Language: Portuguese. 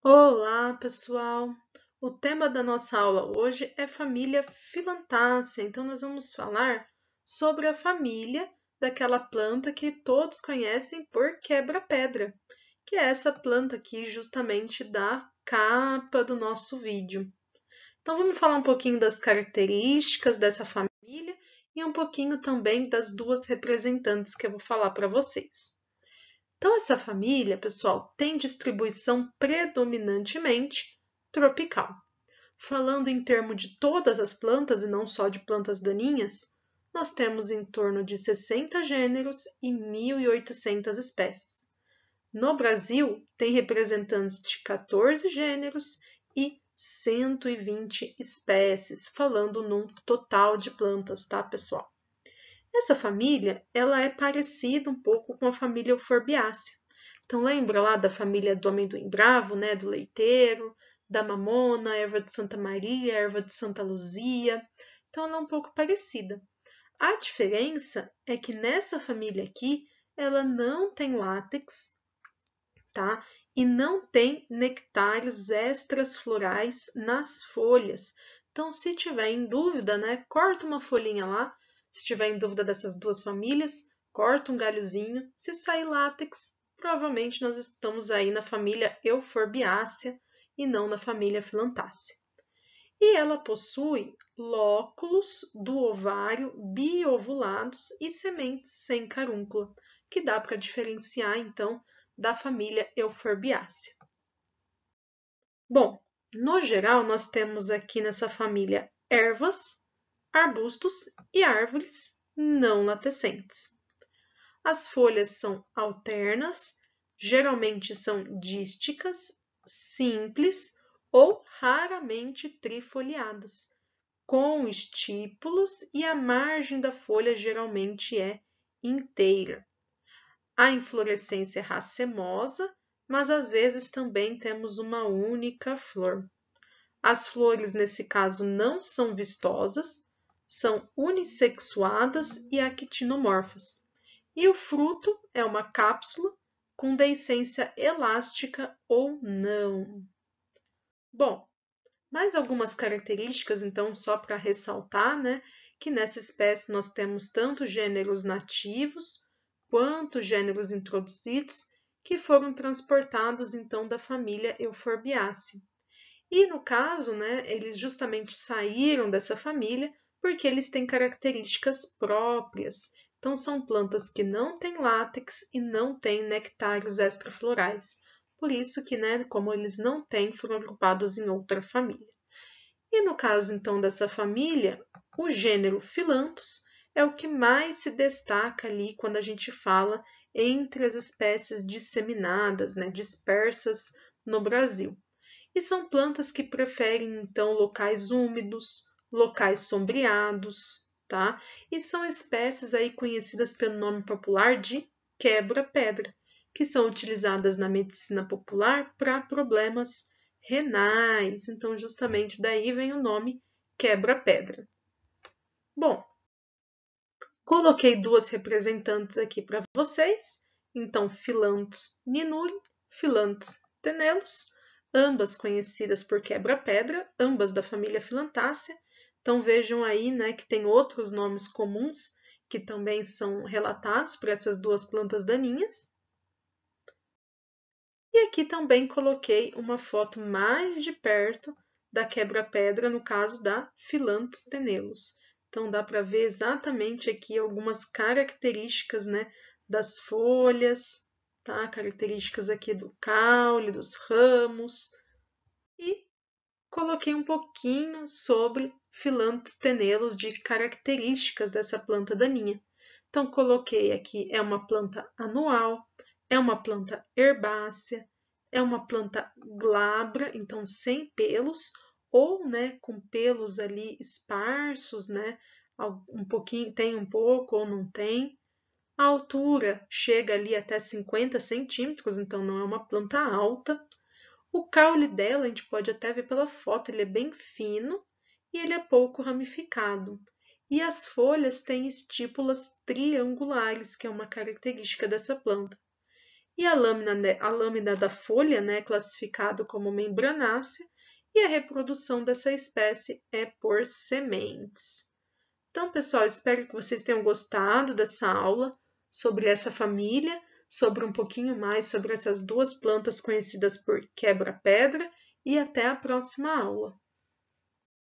Olá, pessoal! O tema da nossa aula hoje é família Filantácea. Então, nós vamos falar sobre a família daquela planta que todos conhecem por quebra-pedra, que é essa planta aqui justamente da capa do nosso vídeo. Então, vamos falar um pouquinho das características dessa família e um pouquinho também das duas representantes que eu vou falar para vocês. Então, essa família, pessoal, tem distribuição predominantemente tropical. Falando em termos de todas as plantas e não só de plantas daninhas, nós temos em torno de 60 gêneros e 1.800 espécies. No Brasil, tem representantes de 14 gêneros e 120 espécies, falando num total de plantas, tá, pessoal? Essa família, ela é parecida um pouco com a família Euforbiácea. Então, lembra lá da família do amendoim bravo, né, do leiteiro, da mamona, erva de Santa Maria, erva de Santa Luzia. Então, ela é um pouco parecida. A diferença é que nessa família aqui, ela não tem látex, tá? E não tem nectários extras florais nas folhas. Então, se tiver em dúvida, né, corta uma folhinha lá. Se tiver em dúvida dessas duas famílias, corta um galhozinho. Se sair látex, provavelmente nós estamos aí na família Euforbiácea e não na família Filantácea. E ela possui lóculos do ovário biovulados e sementes sem carúncula, que dá para diferenciar então da família Euforbiácea. Bom, no geral, nós temos aqui nessa família ervas, arbustos e árvores não latescentes. As folhas são alternas, geralmente são dísticas, simples ou raramente trifoliadas, com estípulos e a margem da folha geralmente é inteira. A inflorescência é racemosa, mas às vezes também temos uma única flor. As flores, nesse caso, não são vistosas, são unissexuadas e actinomorfas. E o fruto é uma cápsula com deiscência elástica ou não. Bom, mais algumas características, então, só para ressaltar, né, que nessa espécie nós temos tanto gêneros nativos quanto gêneros introduzidos que foram transportados, então, da família Euforbiaceae. E no caso, né, eles justamente saíram dessa família porque eles têm características próprias. Então, são plantas que não têm látex e não têm nectários extraflorais. Por isso que, né, como eles não têm, foram agrupados em outra família. E no caso, então, dessa família, o gênero Philanthus é o que mais se destaca ali quando a gente fala entre as espécies disseminadas, né, dispersas no Brasil. E são plantas que preferem, então, locais úmidos, locais sombreados, tá? E são espécies aí conhecidas pelo nome popular de quebra-pedra, que são utilizadas na medicina popular para problemas renais. Então, justamente daí vem o nome quebra-pedra. Bom, coloquei duas representantes aqui para vocês. Então, Philanthus ninuri, Philanthus tenellus, ambas conhecidas por quebra-pedra, ambas da família Philantácea. Então, vejam aí, né, que tem outros nomes comuns que também são relatados por essas duas plantas daninhas. E aqui também coloquei uma foto mais de perto da quebra-pedra, no caso da Philanthus tenellus. Então, dá para ver exatamente aqui algumas características, né, das folhas, tá? Características aqui do caule, dos ramos. E coloquei um pouquinho sobre Philanthus tenellus, de características dessa planta daninha. Então, coloquei aqui, é uma planta anual, é uma planta herbácea, é uma planta glabra, então sem pelos, ou, né, com pelos ali esparsos, né, um pouquinho, tem um pouco ou não tem. A altura chega ali até 50 centímetros, então não é uma planta alta. O caule dela, a gente pode até ver pela foto, ele é bem fino e ele é pouco ramificado. E as folhas têm estípulas triangulares, que é uma característica dessa planta. e a lâmina da folha, né, é classificado como membranácea, e a reprodução dessa espécie é por sementes. Então, pessoal, espero que vocês tenham gostado dessa aula sobre essa família, sobre um pouquinho mais sobre essas duas plantas conhecidas por quebra-pedra, e até a próxima aula.